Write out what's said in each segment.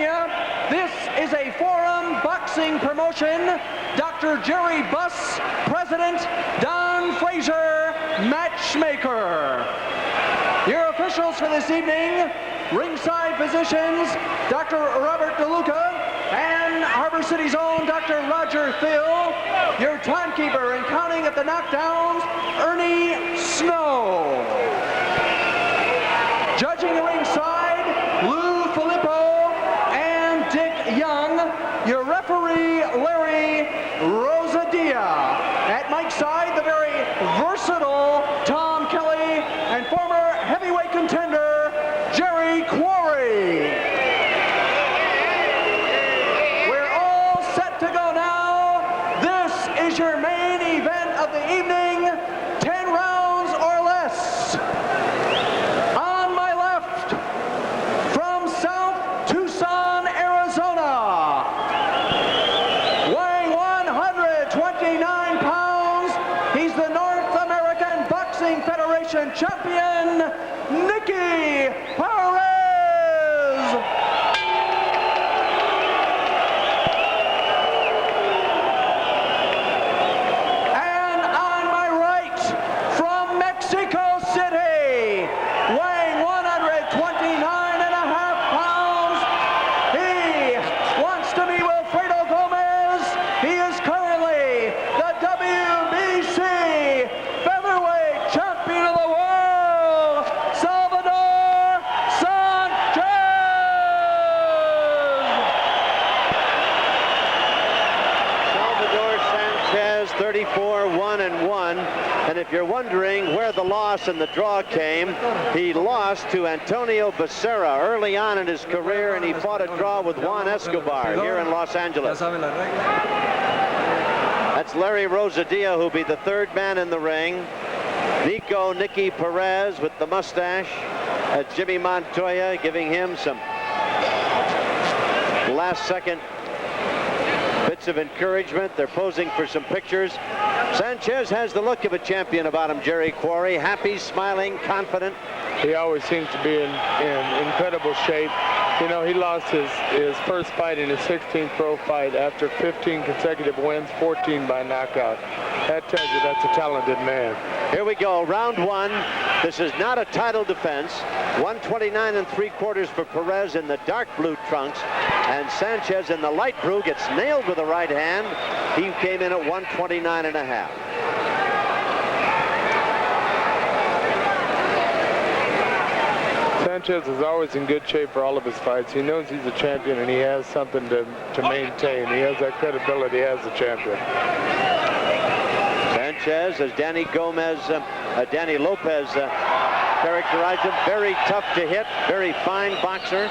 This is a Forum Boxing promotion. Dr. Jerry Buss, President. Don Fraser, Matchmaker. Your officials for this evening, ringside physicians, Dr. Robert DeLuca and Harbor City's own Dr. Roger Thill. Your timekeeper and counting at the knockdowns, Ernie Snow. Judging the ringside, Lou Filippo and Dick Young. Your referee, Larry Rosadia. At Mike's side, the very versatile Tom Kelly and former heavyweight contender, Jerry Quarry. We're all set to go now. This is your main event of the evening, 10 rounds or less. On my left, from South Tucson, Arizona, weighing 129 pounds, he's the North American Boxing Federation champion, Nicky Perez. And on my right, from Mexico City, weighing 129 and a half pounds, he wants to be Wilfredo Gomez. He is currently the WBC featherweight champion of the world, Salvador Sanchez. Salvador Sanchez, 34-1-1. And if you're wondering where the loss and the draw came, he lost to Antonio Becerra early on in his career, and he fought a draw with Juan Escobar here in Los Angeles. That's Larry Rosadia, who'll be the third man in the ring. Nicky Perez with the mustache. Jimmy Montoya giving him some last-second bits of encouragement. They're posing for some pictures. Sanchez has the look of a champion about him, Jerry Quarry. Happy, smiling, confident. He always seems to be in incredible shape. You know, he lost his first fight in his 16th pro fight after 15 consecutive wins, 14 by knockout. That tells you that's a talented man. Here we go, round one. This is not a title defense. 129 3/4 for Perez in the dark blue trunks, and Sanchez in the light blue gets nailed with the right hand. He came in at 129 and a half. Sanchez is always in good shape for all of his fights. He knows he's a champion, and he has something to maintain. He has that credibility as a champion. Sanchez, as Danny Lopez characterized him, very tough to hit, very fine boxer.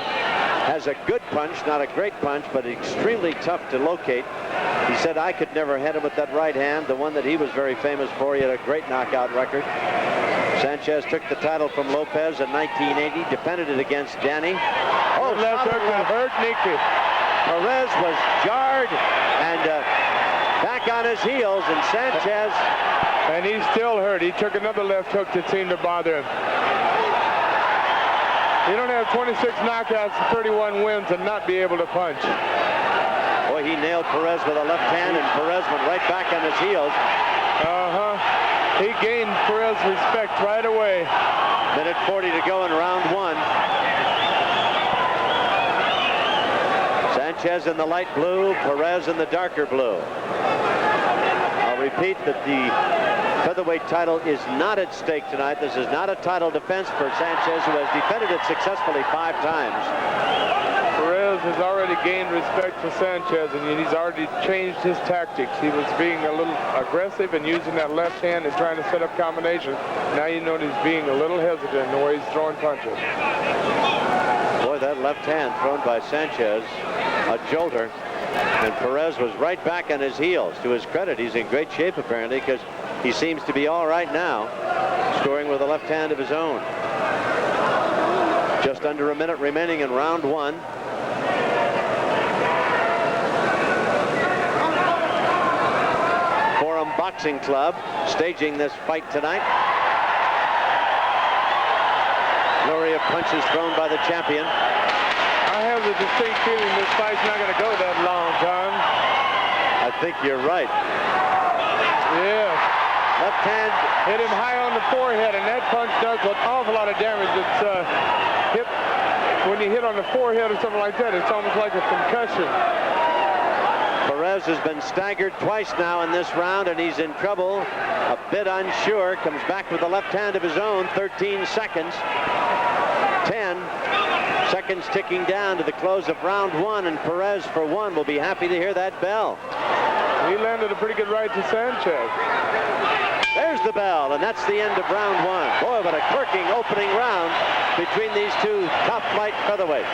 Has a good punch, not a great punch, but extremely tough to locate. He said, I could never hit him with that right hand, the one that he was very famous for. He had a great knockout record. Sanchez took the title from Lopez in 1980, defended it against Danny. Oh, left hook that hurt Nicky. Perez was jarred and back on his heels, and Sanchez. And he's still hurt. He took another left hook that seemed to bother him. You don't have 26 knockouts and 31 wins and not be able to punch. Boy, he nailed Perez with a left hand, and Perez went right back on his heels. He gained Perez respect right away. Minute 40 to go in round one. Sanchez in the light blue, Perez in the darker blue. I'll repeat that the featherweight title is not at stake tonight. This is not a title defense for Sanchez, who has defended it successfully 5 times. Perez has already gained respect for Sanchez, and he's already changed his tactics. He was being a little aggressive and using that left hand and trying to set up combinations. Now you know he's being a little hesitant in the way he's throwing punches. Boy, that left hand thrown by Sanchez, a jolter. And Perez was right back on his heels. To his credit, he's in great shape apparently, because he seems to be all right now, scoring with a left hand of his own. Just under a minute remaining in round one. Forum Boxing Club staging this fight tonight. Flurry of punches thrown by the champion. I have has a distinct feeling this fight's not going to go that long, Tom. I think you're right. Yeah. Left hand hit him high on the forehead, and that punch does an awful lot of damage. It's hit when you hit on the forehead or something like that. It's almost like a concussion. Perez has been staggered twice now in this round, and he's in trouble. A bit unsure. Comes back with the left hand of his own. 13 seconds. 10 seconds ticking down to the close of round one, and Perez, for one, will be happy to hear that bell. He landed a pretty good right to Sanchez. There's the bell, and that's the end of round one. Boy, what a corking opening round between these two top-flight featherweights.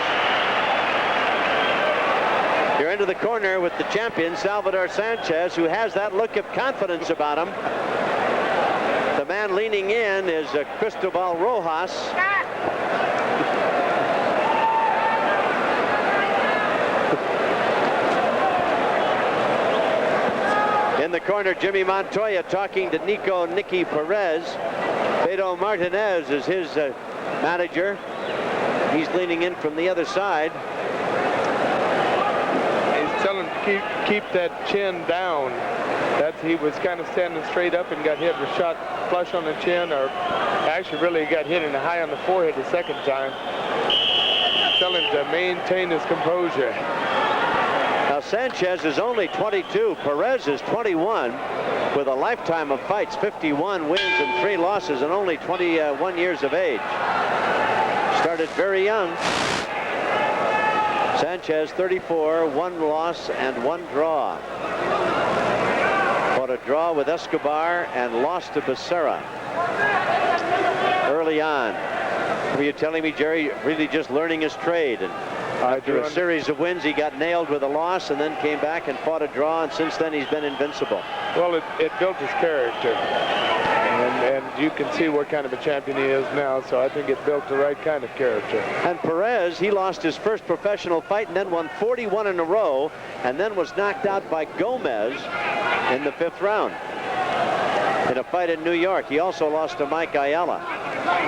You're into the corner with the champion, Salvador Sanchez, who has that look of confidence about him. The man leaning in is Cristobal Rojas. In the corner, Jimmy Montoya talking to Nicky Perez. Beto Martinez is his manager. He's leaning in from the other side. He's telling him to keep that chin down. He was kind of standing straight up and got hit with a shot flush on the chin, or actually really got hit in the high on the forehead the second time. Tell him to maintain his composure. Now Sanchez is only 22. Perez is 21 with a lifetime of fights, 51 wins and 3 losses, and only 21 years of age. Started very young. Sanchez 34, 1 loss and 1 draw. Fought a draw with Escobar and lost to Becerra early on. Were you telling me, Jerry, really just learning his trade? And after a series of wins, he got nailed with a loss and then came back and fought a draw, and since then he's been invincible. Well, it built his character. And you can see what kind of a champion he is now, so I think it built the right kind of character. And Perez, he lost his first professional fight and then won 41 in a row, and then was knocked out by Gomez in the 5th round in a fight in New York. He also lost to Mike Ayala.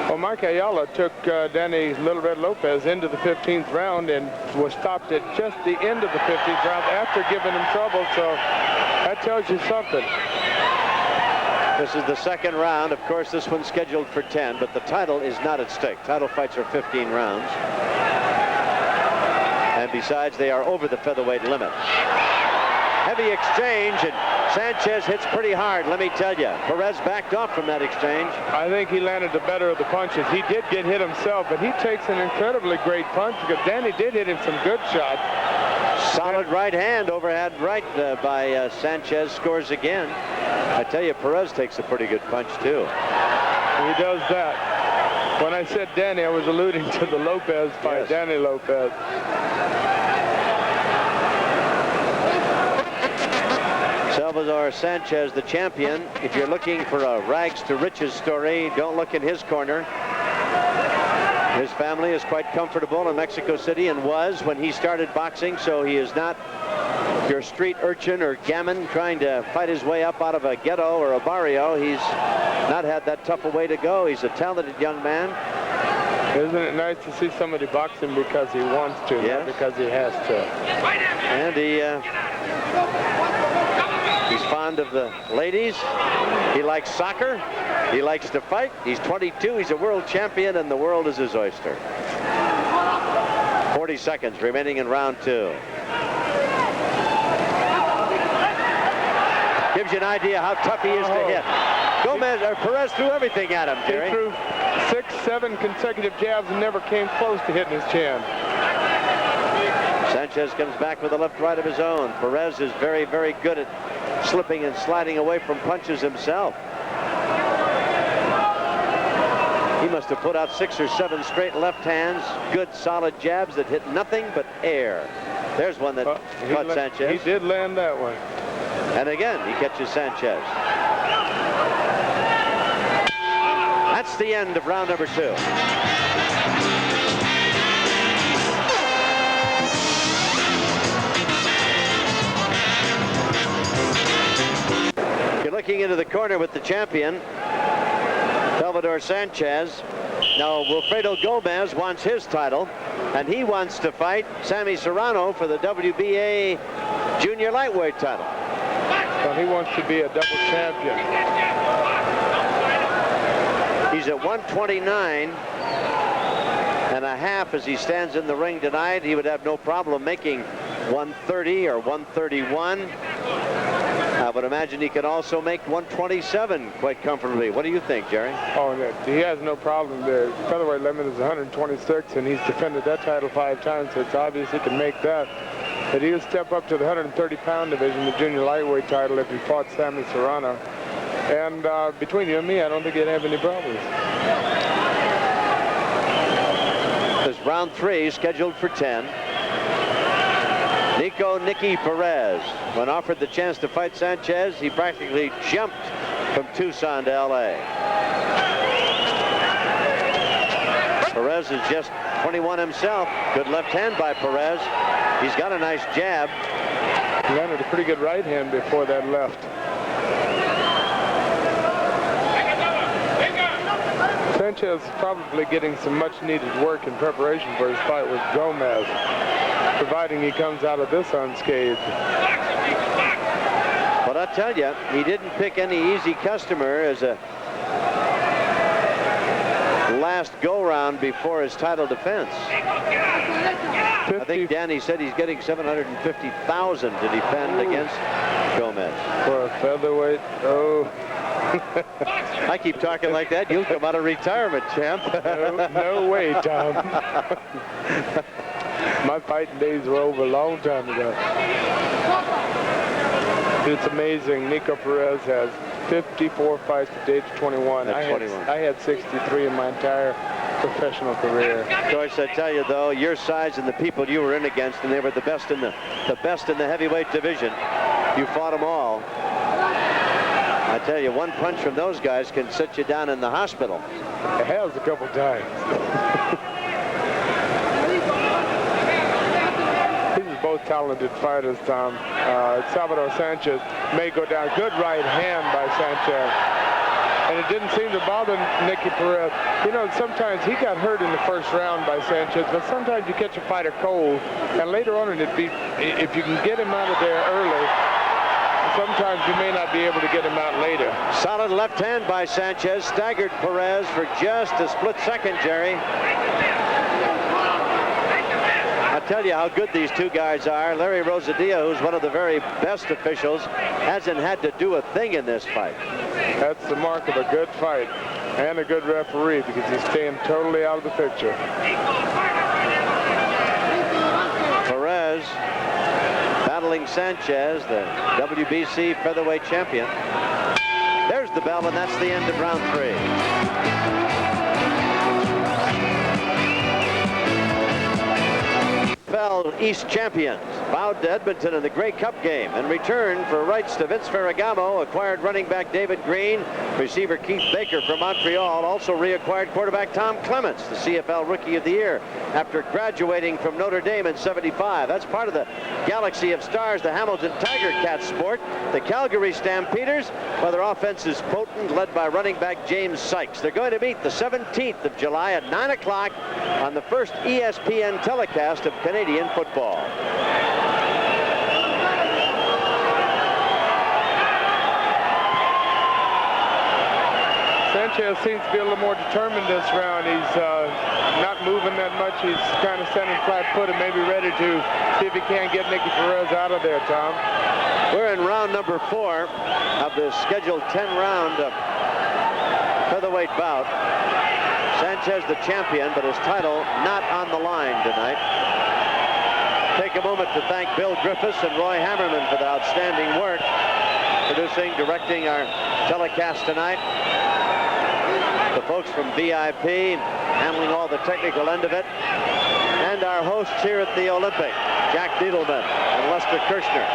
Well, Mike Ayala took Danny Little Red Lopez into the 15th round and was stopped at just the end of the 15th round after giving him trouble, so that tells you something. This is the 2nd round. Of course, this one's scheduled for 10, but the title is not at stake. Title fights are 15 rounds. And besides, they are over the featherweight limit. Heavy exchange, and Sanchez hits pretty hard, let me tell you. Perez backed off from that exchange. I think he landed the better of the punches. He did get hit himself, but he takes an incredibly great punch because Danny did hit him some good shots. Solid right hand, overhand right by Sanchez, scores again. I tell you, Perez takes a pretty good punch, too. He does that. When I said Danny, I was alluding to the Lopez fight, yes. Danny Lopez. Salvador Sanchez, the champion. If you're looking for a rags to riches story, don't look in his corner. His family is quite comfortable in Mexico City, and was when he started boxing, so he is not your street urchin or gamin trying to fight his way up out of a ghetto or a barrio. He's not had that tough a way to go. He's a talented young man. Isn't it nice to see somebody boxing because he wants to, yes, not because he has to? And he's fond of the ladies. He likes soccer. He likes to fight. He's 22. He's a world champion, and the world is his oyster. 40 seconds remaining in round 2. Gives you an idea how tough he is to hit. Gomez or Perez threw everything at him, Gary. He threw 6, 7 consecutive jabs and never came close to hitting his chin. Sanchez comes back with a left right of his own. Perez is very, very good at slipping and sliding away from punches himself. He must have put out 6 or 7 straight left hands. Good, solid jabs that hit nothing but air. There's one that caught Sanchez. He did land that one. And again, he catches Sanchez. That's the end of round number 2. You're looking into the corner with the champion, Salvador Sanchez. Now, Wilfredo Gomez wants his title, and he wants to fight Sammy Serrano for the WBA junior lightweight title. Well, he wants to be a double champion. He's at 129 and a half as he stands in the ring tonight. He would have no problem making 130 or 131. I would imagine he could also make 127 quite comfortably. What do you think, Jerry? Oh, he has no problem. The featherweight limit is 126, and he's defended that title 5 times, so it's obvious he can make that. But he'll step up to the 130-pound division, the junior lightweight title, if he fought Sammy Serrano. And between you and me, I don't think he'd have any problems. There's round 3 scheduled for 10. Nicky Perez, when offered the chance to fight Sanchez, he practically jumped from Tucson to L.A. Perez is just 21 himself. Good left hand by Perez. He's got a nice jab. He landed a pretty good right hand before that left. Sanchez is probably getting some much needed work in preparation for his fight with Gomez, providing he comes out of this unscathed. But I tell you, he didn't pick any easy customer as a last go-round before his title defense. I think Danny said he's getting $750,000 to defend against Gomez. For a featherweight, oh. I keep talking like that, you'll come out of retirement, champ. No way, Tom. My fighting days were over a long time ago. It's amazing. Nicky Perez has 54 fights to date to 21. I had 63 in my entire professional career. Joyce, I tell you though, your size and the people you were in against, and they were the best in the heavyweight division. You fought them all. I tell you, one punch from those guys can sit you down in the hospital. It has a couple times. These are both talented fighters, Tom. Salvador Sanchez may go down. Good right hand by Sanchez. And it didn't seem to bother Nicky Perez. You know, sometimes he got hurt in the first round by Sanchez, but sometimes you catch a fighter cold, and later on in it, if you can get him out of there early, sometimes you may not be able to get him out later. Solid left hand by Sanchez. Staggered Perez for just a split second, Jerry. I tell you how good these two guys are. Larry Rosadilla, who's one of the very best officials, hasn't had to do a thing in this fight. That's the mark of a good fight and a good referee, because he's staying totally out of the picture. Perez battling Sanchez, the WBC featherweight champion. There's the bell, and that's the end of round 3. East champions bowed to Edmonton in the Grey Cup game. In return for rights to Vince Ferragamo, acquired running back David Green, receiver Keith Baker from Montreal, also reacquired quarterback Tom Clements, the CFL Rookie of the Year, after graduating from Notre Dame in '75. That's part of the galaxy of stars, the Hamilton Tiger Cats sport. The Calgary Stampeders, well, their offense is potent, led by running back James Sykes. They're going to meet the 17th of July at 9 o'clock on the first ESPN telecast of Canadian football. Sanchez seems to be a little more determined this round. He's not moving that much. He's kind of standing flat-footed, maybe ready to see if he can get Nicky Perez out of there, Tom. We're in round number 4 of the scheduled 10-round featherweight bout. Sanchez the champion, but his title not on the line tonight. Take a moment to thank Bill Griffiths and Roy Hammerman for the outstanding work producing, directing our telecast tonight. The folks from VIP handling all the technical end of it. And our hosts here at the Olympic, Jack Diedelman and Lester Kirshner.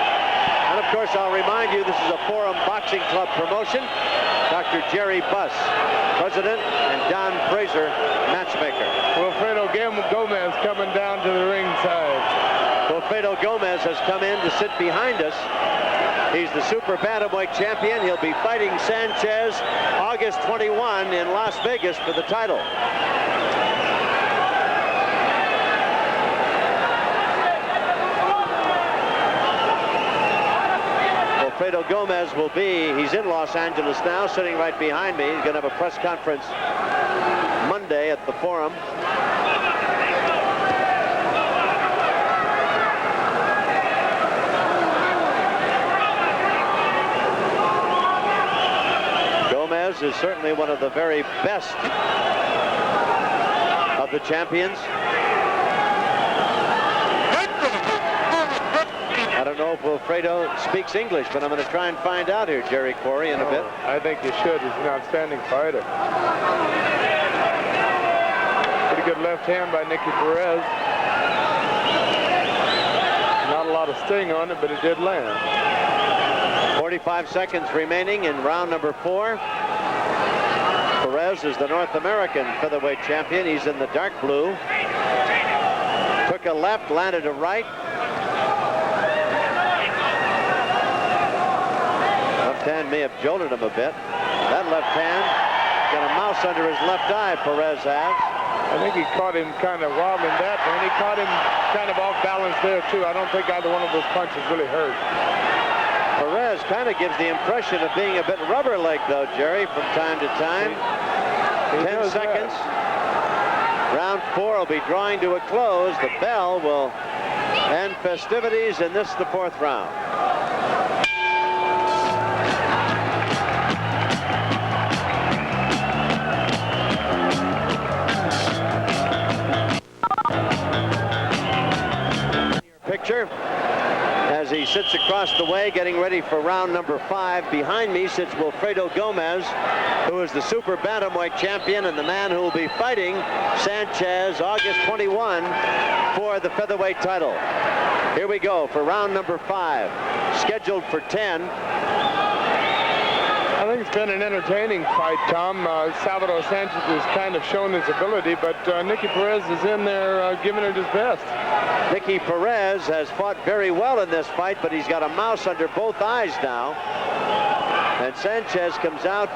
And of course, I'll remind you, this is a Forum Boxing Club promotion. Dr. Jerry Buss, president, and Don Fraser, matchmaker. Wilfredo Gomez coming down to the ringside. Wilfredo Gomez has come in to sit behind us. He's the Super Bantamweight champion. He'll be fighting Sanchez August 21 in Las Vegas for the title. Wilfredo Gomez will be. He's in Los Angeles now, sitting right behind me. He's going to have a press conference Monday at the Forum. Gomez is certainly one of the very best of the champions. I don't know if Wilfredo speaks English, but I'm going to try and find out here, Jerry Corey, in a bit. I think you should. He's an outstanding fighter. Pretty good left hand by Nicky Perez. Not a lot of sting on it, but it did land. 45 seconds remaining in round number 4. Perez is the North American featherweight champion. He's in the dark blue. Took a left, landed a right. Left hand may have jolted him a bit. That left hand got a mouse under his left eye, Perez has. I think he caught him kind of wobbling that, and he caught him kind of off balance there, too. I don't think either one of those punches really hurt. Perez kind of gives the impression of being a bit rubber-legged, though, Jerry, from time to time. 10 seconds. Round 4 will be drawing to a close. The bell will end festivities in this, the 4th round. Picture as he sits across the way getting ready for round number 5. Behind me sits Wilfredo Gomez, who is the Super Bantamweight champion and the man who will be fighting Sanchez August 21 for the featherweight title. Here we go for round number 5, scheduled for 10. I think it's been an entertaining fight, Tom. Salvador Sanchez has kind of shown his ability, but Nicky Perez is in there giving it his best. Nicky Perez has fought very well in this fight, but he's got a mouse under both eyes now. And Sanchez comes out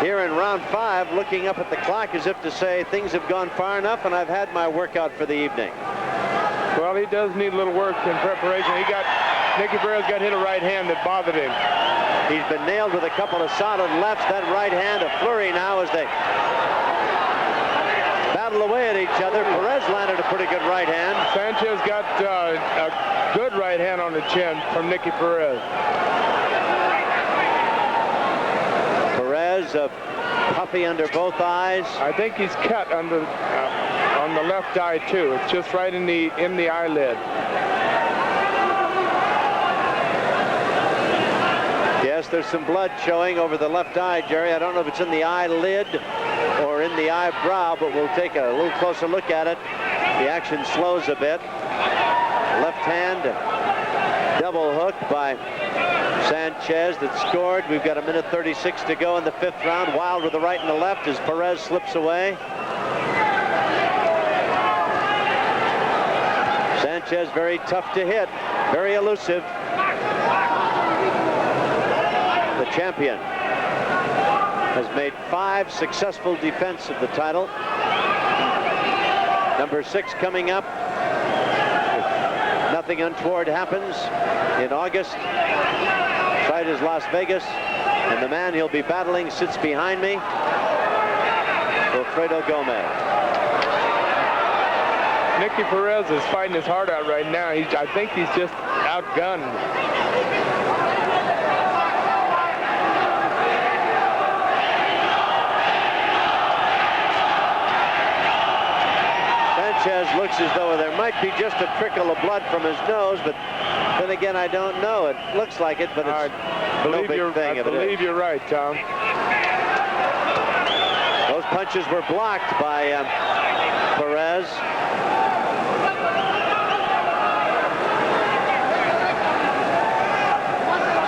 here in round 5 looking up at the clock as if to say things have gone far enough and I've had my workout for the evening. Well, he does need a little work in preparation. Nicky Perez got hit a right hand that bothered him. He's been nailed with a couple of solid lefts. That right hand, a flurry now as they battle away at each other. Perez landed a pretty good right hand. Sanchez got a good right hand on the chin from Nicky Perez. Perez puffy under both eyes. I think he's cut under on the left eye too. It's just right in the eyelid. Yes, there's some blood showing over the left eye, Jerry. I don't know if it's in the eyelid or in the eyebrow, but we'll take a little closer look at it. The action slows a bit. Left hand double hook by Sanchez that scored. We've got 1:36 to go in the 5th round. Wild with the right and the left as Perez slips away. Sanchez very tough to hit, very elusive. The champion has made 5 successful defense of the title. Number 6 coming up. If nothing untoward happens in August. Fight is Las Vegas, and the man he'll be battling sits behind me, Wilfredo Gomez. Nicky Perez is fighting his heart out right now. I think he's just outgunned. Sanchez looks as though there might be just a trickle of blood from his nose, but then again, I don't know. It looks like it, but it's no big thing. I believe you're right, Tom. Those punches were blocked by Perez.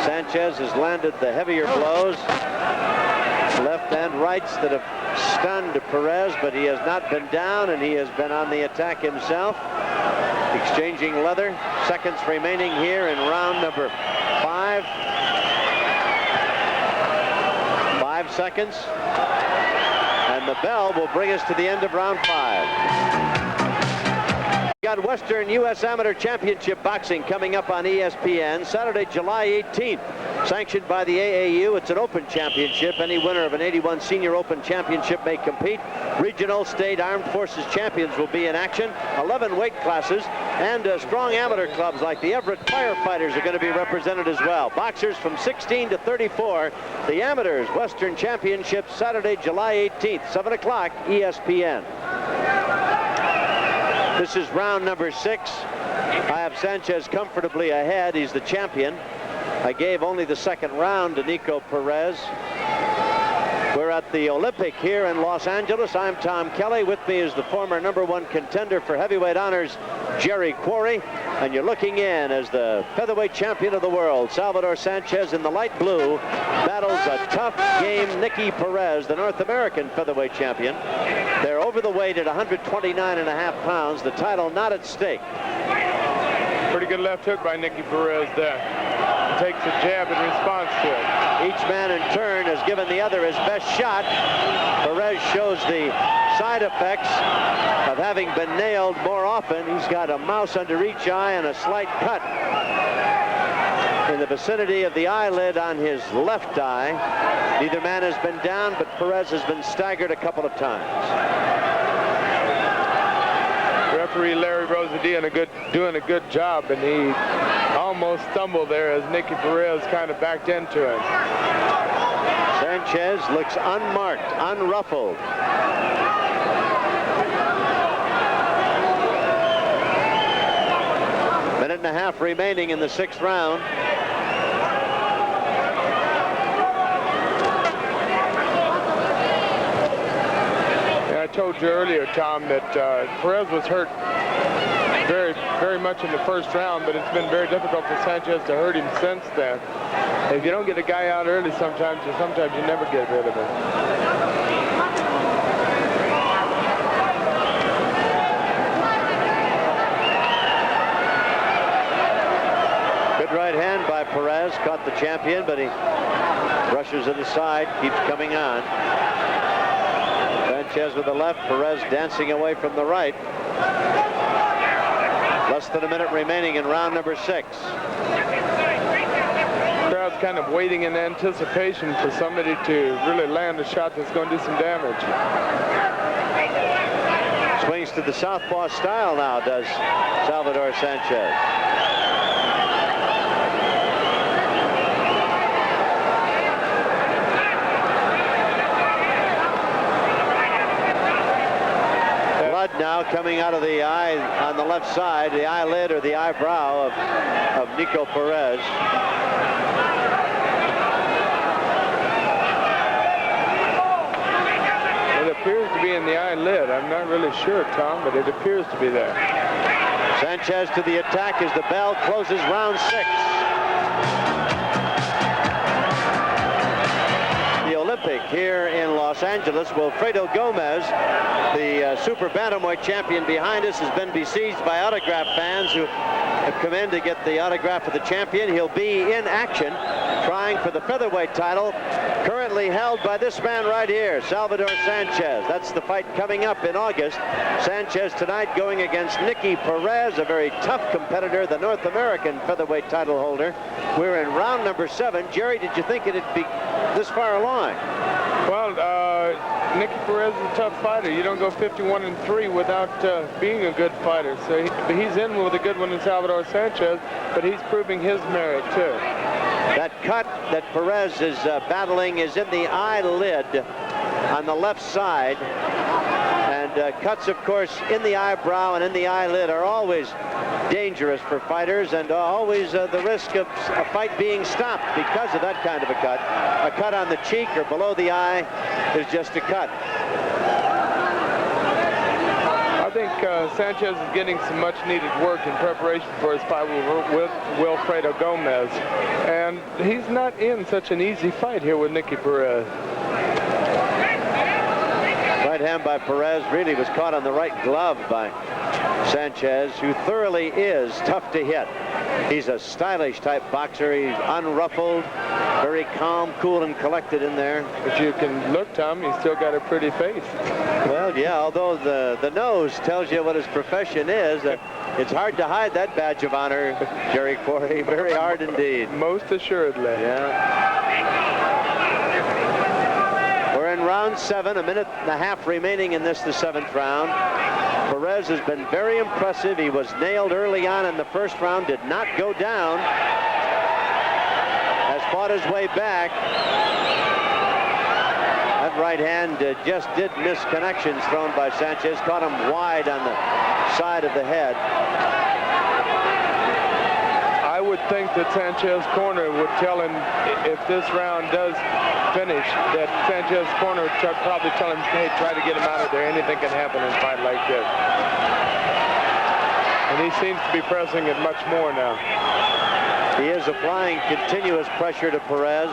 Sanchez has landed the heavier blows, left and rights that have stunned Perez, but he has not been down and he has been on the attack himself. Exchanging leather. Seconds remaining here in round number 5. 5 seconds. And the bell will bring us to the end of round 5. Got Western U.S. Amateur Championship Boxing coming up on ESPN Saturday, July 18th. Sanctioned by the AAU. It's an open championship. Any winner of an 81 Senior Open Championship may compete. Regional, state, armed forces champions will be in action. 11 weight classes, and strong amateur clubs like the Everett Firefighters are going to be represented as well. Boxers from 16 to 34. The Amateurs Western Championship Saturday, July 18th, 7 o'clock, ESPN. This is round number 6. I have Sanchez comfortably ahead. He's the champion. I gave only the second round to Nicky Perez. We're at the Olympic here in Los Angeles. I'm Tom Kelly. With me is the former #1 contender for heavyweight honors, Jerry Quarry. And you're looking in as the featherweight champion of the world, Salvador Sanchez, in the light blue, battles a tough game Nicky Perez, the North American featherweight champion. They're over the weight at 129.5 pounds. The title not at stake. Pretty good left hook by Nicky Perez there. Takes a jab in response to it. Each man in turn has given the other his best shot. Perez shows the side effects of having been nailed more often. He's got a mouse under each eye and a slight cut in the vicinity of the eyelid on his left eye. Neither man has been down, but Perez has been staggered a couple of times. Referee Larry Rosadie doing a good job, and he almost stumbled there as Nicky Perez kind of backed into it. Sanchez looks unmarked, unruffled. Minute and a half remaining in the 6th round. I told you earlier, Tom, that Perez was hurt very much in the first round, but it's been very difficult for Sanchez to hurt him since then. If you don't get a guy out early, sometimes you never get rid of him. Good right hand by Perez, caught the champion, but he brushes it aside, keeps coming on. Sanchez with the left, Perez dancing away from the right. Less than a minute remaining in round number 6. Crowd's kind of waiting in anticipation for somebody to really land a shot that's going to do some damage. Swings to the southpaw style now, does Salvador Sanchez. Now coming out of the eye on the left side, the eyelid or the eyebrow of Nicky Perez. It appears to be in the eyelid. I'm not really sure, Tom, but it appears to be there. Sanchez to the attack as the bell closes round 6. The Olympic here in Los Angeles. Wilfredo Gomez, the Super Bantamweight champion behind us, has been besieged by autograph fans who have come in to get the autograph of the champion. He'll be in action trying for the featherweight title, currently held by this man right here, Salvador Sanchez. That's the fight coming up in August. Sanchez tonight going against Nicky Perez, a very tough competitor, the North American featherweight title holder. We're in round number 7. Jerry, did you think it'd be this far along? Well, Nicky Perez is a tough fighter. You don't go 51-3 without being a good fighter. So he's in with a good one in Salvador Sanchez, but he's proving his merit too. That cut that Perez is battling is in the eyelid on the left side. And cuts, of course, in the eyebrow and in the eyelid are always dangerous for fighters, and always the risk of a fight being stopped because of that kind of a cut. A cut on the cheek or below the eye is just a cut. I think Sanchez is getting some much needed work in preparation for his fight with Wilfredo Gomez. And he's not in such an easy fight here with Nicky Perez. Right hand by Perez really was caught on the right glove by Sanchez, who thoroughly is tough to hit. He's a stylish type boxer. He's unruffled, very calm, cool, and collected in there. But you can look, Tom, he's still got a pretty face. Well, yeah, although the nose tells you what his profession is, it's hard to hide that badge of honor, Jerry Quarry. Very hard indeed. Most assuredly. Yeah. We're in round 7, a minute and a half remaining in this, the 7th round. Perez has been very impressive. He was nailed early on in the first round, did not go down, has fought his way back. That right hand just did miss connections thrown by Sanchez, caught him wide on the side of the head. I would think that Sanchez corner would tell him, if this round does finish, that Sanchez corner would probably tell him, hey, try to get him out of there. Anything can happen in a fight like this. And he seems to be pressing it much more now. He is applying continuous pressure to Perez.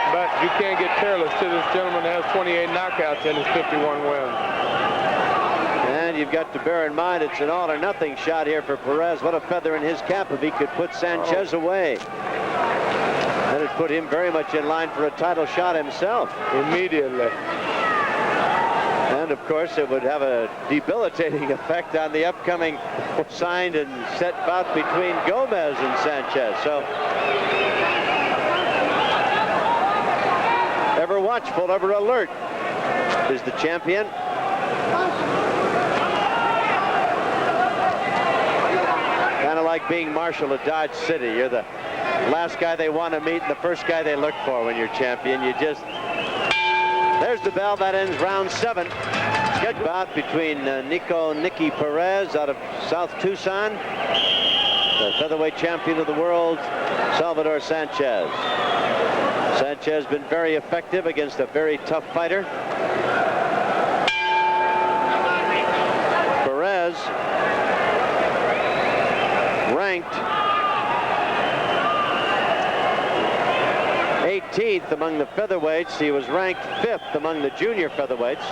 But you can't get careless, too. This gentleman has 28 knockouts in his 51 wins. And you've got to bear in mind it's an all or nothing shot here for Perez. What a feather in his cap if he could put Sanchez away. That would put him very much in line for a title shot himself. Immediately. And of course it would have a debilitating effect on the upcoming signed and set bout between Gomez and Sanchez. So ever watchful, ever alert is the champion. Kind of like being marshal of Dodge City. You're the last guy they want to meet and the first guy they look for when you're champion. You just... There's the bell. That ends round 7. Good bout between Nicky Perez out of South Tucson, the featherweight champion of the world, Salvador Sanchez. Sanchez has been very effective against a very tough fighter. Perez ranked 18th among the featherweights. He was ranked 5th among the junior featherweights.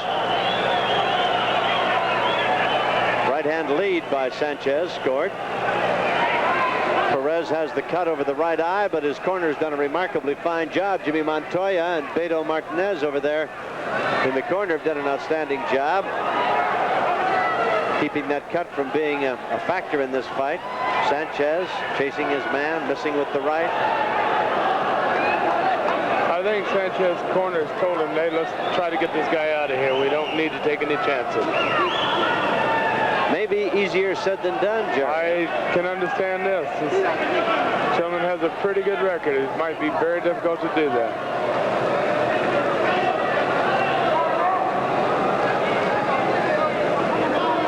Right hand lead by Sanchez scored. Perez has the cut over the right eye, but his corner's done a remarkably fine job. Jimmy Montoya and Beto Martinez over there in the corner have done an outstanding job keeping that cut from being a factor in this fight. Sanchez chasing his man, missing with the right. I think Sanchez's corners told him, hey, let's try to get this guy out of here. We don't need to take any chances. Maybe easier said than done, Jerry. I can understand this. This gentleman has a pretty good record. It might be very difficult to do that.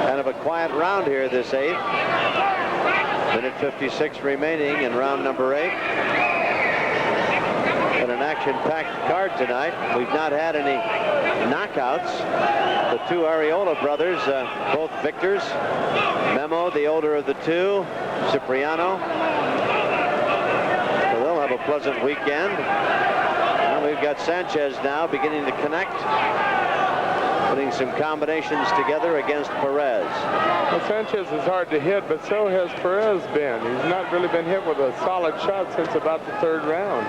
Kind of a quiet round here, this 8th. Minute 56 remaining in round number 8. But an action-packed card tonight. We've not had any knockouts. The two Areola brothers, both victors. Memo, the older of the two, Cipriano. So they'll have a pleasant weekend. And we've got Sanchez now beginning to connect, putting some combinations together against Perez. Well, Sanchez is hard to hit, but so has Perez been. He's not really been hit with a solid shot since about the 3rd round.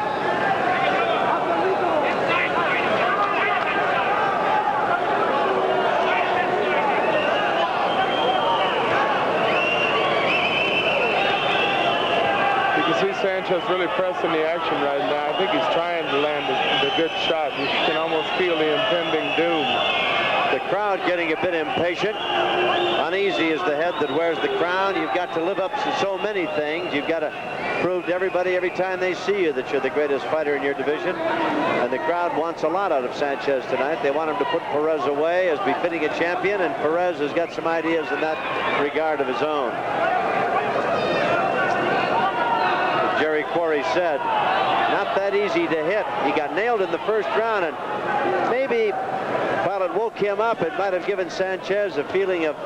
Sanchez really pressing the action right now. I think he's trying to land the good shot. You can almost feel the impending doom. The crowd getting a bit impatient. Uneasy is the head that wears the crown. You've got to live up to so many things. You've got to prove to everybody every time they see you that you're the greatest fighter in your division. And the crowd wants a lot out of Sanchez tonight. They want him to put Perez away as befitting a champion, and Perez has got some ideas in that regard of his own. Jerry Quarry said, not that easy to hit. He got nailed in the 1st round, and maybe while it woke him up, it might have given Sanchez a feeling of,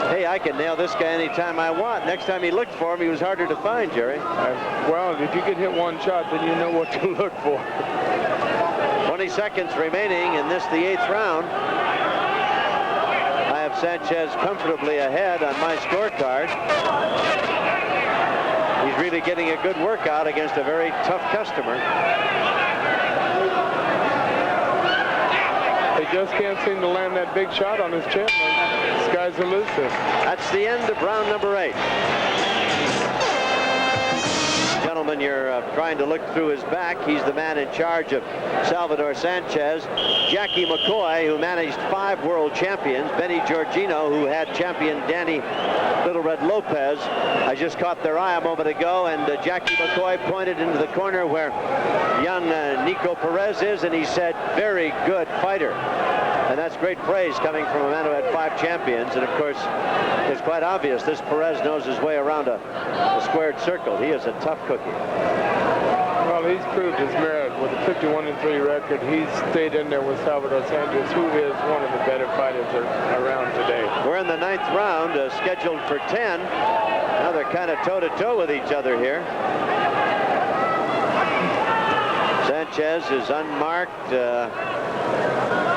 hey, I can nail this guy anytime I want. Next time he looked for him, he was harder to find, Jerry. Well, if you could hit one shot, then you know what to look for. 20 seconds remaining in this, the 8th round. I have Sanchez comfortably ahead on my scorecard. He's really getting a good workout against a very tough customer. He just can't seem to land that big shot on his chin. The sky's elusive. That's the end of round number 8. Gentlemen, you're trying to look through his back. He's the man in charge of Salvador Sanchez. Jackie McCoy, who managed 5 world champions. Benny Giorgino, who had champion Danny Little Red Lopez. I just caught their eye a moment ago, and Jackie McCoy pointed into the corner where young Nicky Perez is, and he said, very good fighter. And that's great praise coming from a man who had 5 champions. And of course, it's quite obvious this Perez knows his way around a squared circle. He is a tough cookie. Well, he's proved his merit with a 51-3 record. He's stayed in there with Salvador Sanchez, who is one of the better fighters around today. We're in the 9th round, scheduled for 10. Now they're kind of toe-to-toe with each other here. Sanchez is unmarked,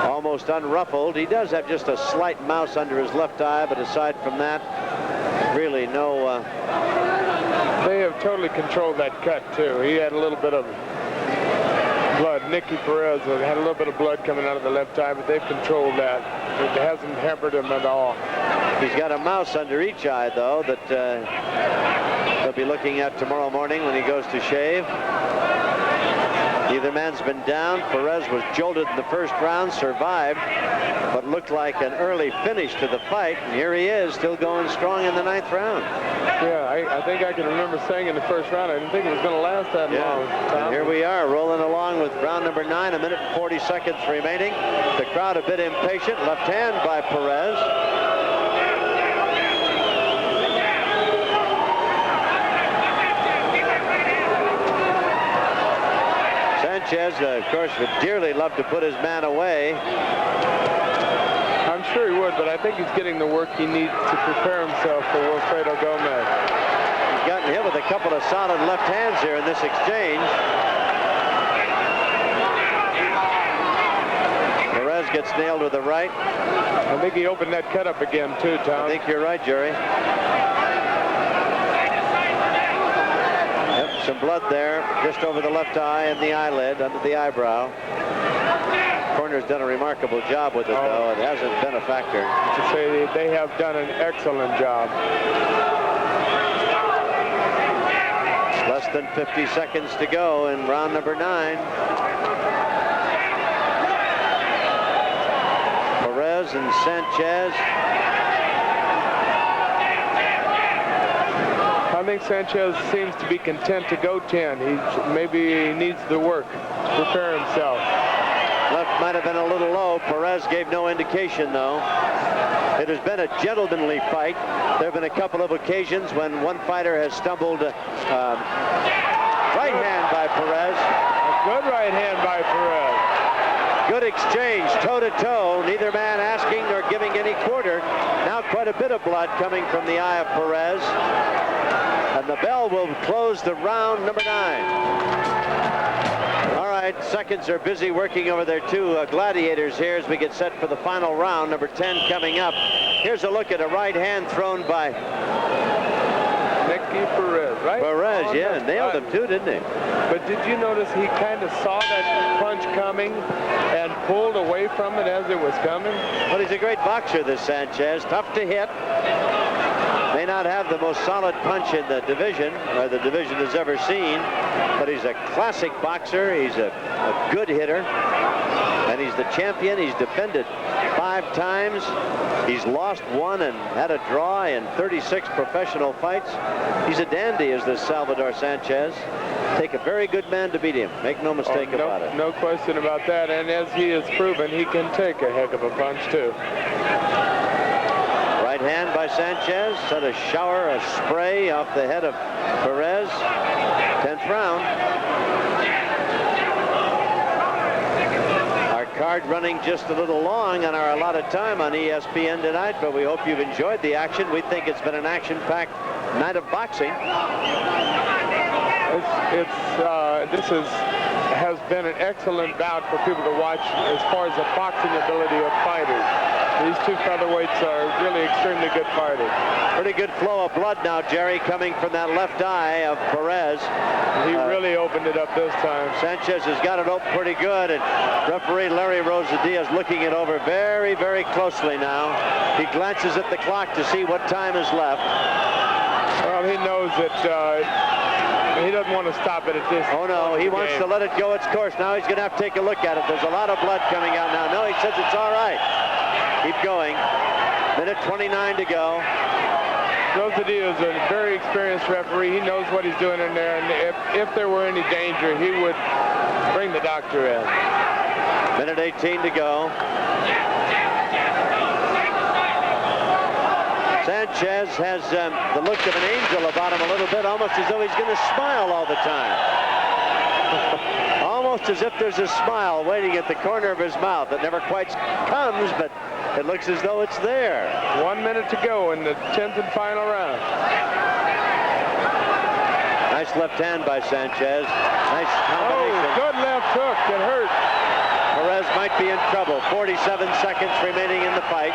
almost unruffled. He does have just a slight mouse under his left eye, but aside from that, really no... They have totally controlled that cut, too. He had a little bit of blood. Nicky Perez had a little bit of blood coming out of the left eye, but they've controlled that. It hasn't hampered him at all. He's got a mouse under each eye, though, that he'll be looking at tomorrow morning when he goes to shave. Neither man's been down. Perez was jolted in the first round, survived, but looked like an early finish to the fight. And here he is, still going strong in the 9th round. Yeah, I think I can remember saying in the first round, I didn't think it was going to last that long. And here we are, rolling along with round number 9, 1 minute and 40 seconds remaining. The crowd a bit impatient. Left hand by Perez. Sanchez, of course, would dearly love to put his man away. I'm sure he would, but I think he's getting the work he needs to prepare himself for Wilfredo Gomez. He's gotten hit with a couple of solid left hands here in this exchange. Perez gets nailed with the right. I think he opened that cut up again, too, Tom. I think you're right, Jerry. Some blood there, just over the left eye and the eyelid, under the eyebrow. Corner's done a remarkable job with it, though. It hasn't been a factor. To say they have done an excellent job. Less than 50 seconds to go in round number 9. Perez and Sanchez. I think Sanchez seems to be content to go 10. Maybe he needs the work to prepare himself. Left might have been a little low. Perez gave no indication, though. It has been a gentlemanly fight. There have been a couple of occasions when one fighter has stumbled. Right hand by Perez. A good right hand by Perez. Good exchange, toe-to-toe. Neither man asking nor giving any quarter. Now quite a bit of blood coming from the eye of Perez. And the bell will close the round number 9. All right, seconds are busy working over their 2 gladiators here as we get set for the final round, number 10 coming up. Here's a look at a right hand thrown by Nicky Perez, right? Perez, yeah, nailed him too, didn't he? But did you notice he kind of saw that punch coming and pulled away from it as it was coming? Well, he's a great boxer, this Sanchez. Tough to hit. May not have the most solid punch in the division, or the division has ever seen, but he's a classic boxer. He's a good hitter, and he's the champion. He's defended 5 times. He's lost 1 and had a draw in 36 professional fights. He's a dandy, is this Salvador Sanchez. Take a very good man to beat him. Make no mistake about it. No question about that, and as he has proven, he can take a heck of a punch, too. Right hand by Sanchez, sent a shower of spray off the head of Perez. 10th round. Our card running just a little long on our allotted time on ESPN tonight, but we hope you've enjoyed the action. We think it's been an action-packed night of boxing. This is has been an excellent bout for people to watch as far as the boxing ability of fighters. These two featherweights are really extremely good fighters. Pretty good flow of blood now, Jerry, coming from that left eye of Perez. He really opened it up this time. Sanchez has got it open pretty good, and referee Larry Rosadilla's looking it over very, very closely now. He glances at the clock to see what time is left. Well, he knows that he doesn't want to stop it at this. Oh, no, he wants to let it go its course. Now he's going to have to take a look at it. There's a lot of blood coming out now. No, he says it's all right. Keep going. Minute 29 to go. Rosadillo is a very experienced referee. He knows what he's doing in there, and if there were any danger, he would bring the doctor in. Minute 18 to go. Sanchez has the look of an angel about him a little bit, almost as though he's going to smile all the time. Almost as if there's a smile waiting at the corner of his mouth. It never quite comes, but it looks as though it's there. 1 minute to go in the 10th and final round. Nice left hand by Sanchez. Nice combination. Oh, good left hook. It hurt. Perez might be in trouble. 47 seconds remaining in the fight.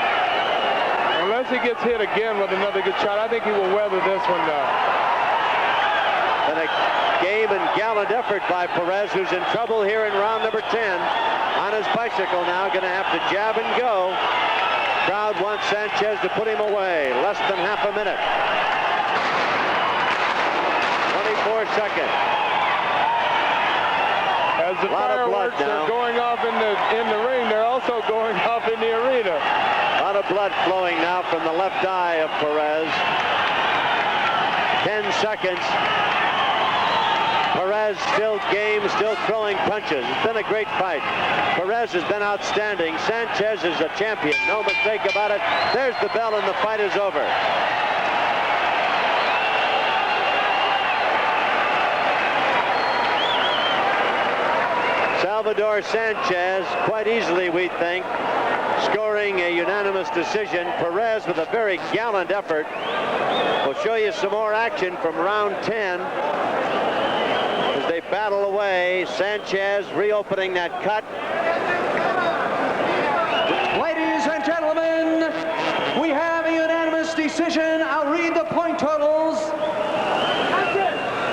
Unless he gets hit again with another good shot, I think he will weather this one now. And a game and gallant effort by Perez, who's in trouble here in round number 10. On his bicycle now, going to have to jab and go. Crowd wants Sanchez to put him away. Less than half a minute. 24 seconds. As the fireworks are going off in the ring, they're also going off in the arena. A lot of blood flowing now from the left eye of Perez. 10 seconds. Perez still game, still throwing punches. It's been a great fight. Perez has been outstanding. Sanchez is a champion, no mistake about it. There's the bell and the fight is over. Salvador Sanchez, quite easily we think, scoring a unanimous decision. Perez with a very gallant effort. We'll show you some more action from round 10 as they battle away. Sanchez reopening that cut. Ladies and gentlemen, we have a unanimous decision. I'll read the point totals.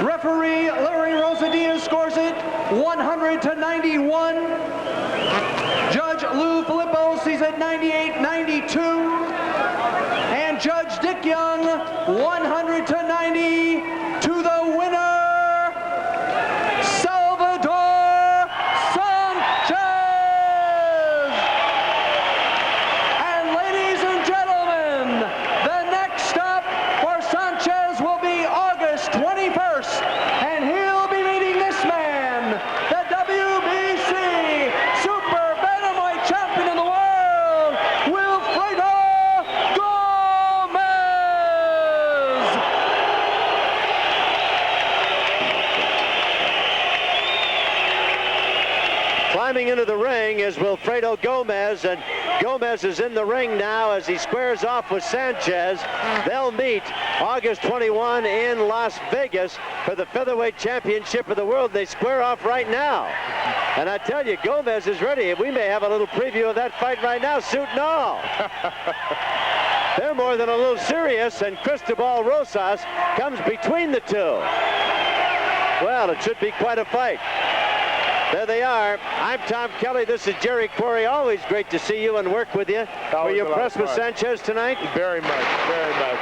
Referee Larry Rosadillac scores it 100-91. Judge Lou Filippo sees it 98-92. And Judge Dick Young 100-90 to the winner, Salvador Sanchez. And ladies and gentlemen, the next stop for Sanchez will be August 21st, and he'll be meeting this man, the WBC Super Bantamweight champion of the world, Wilfredo Gomez. Climbing into the ring is Wilfredo Gomez, and Gomez is in the ring now as he squares off with Sanchez. They'll meet August 21 in Las Vegas for the featherweight championship of the world. They square off right now. And I tell you, Gomez is ready. We may have a little preview of that fight right now, suit and all. They're more than a little serious, and Cristobal Rosas comes between the two. Well, it should be quite a fight. There they are. I'm Tom Kelly. This is Jerry Quarry. Always great to see you and work with you. Were you impressed with Sanchez tonight? Very much, very much.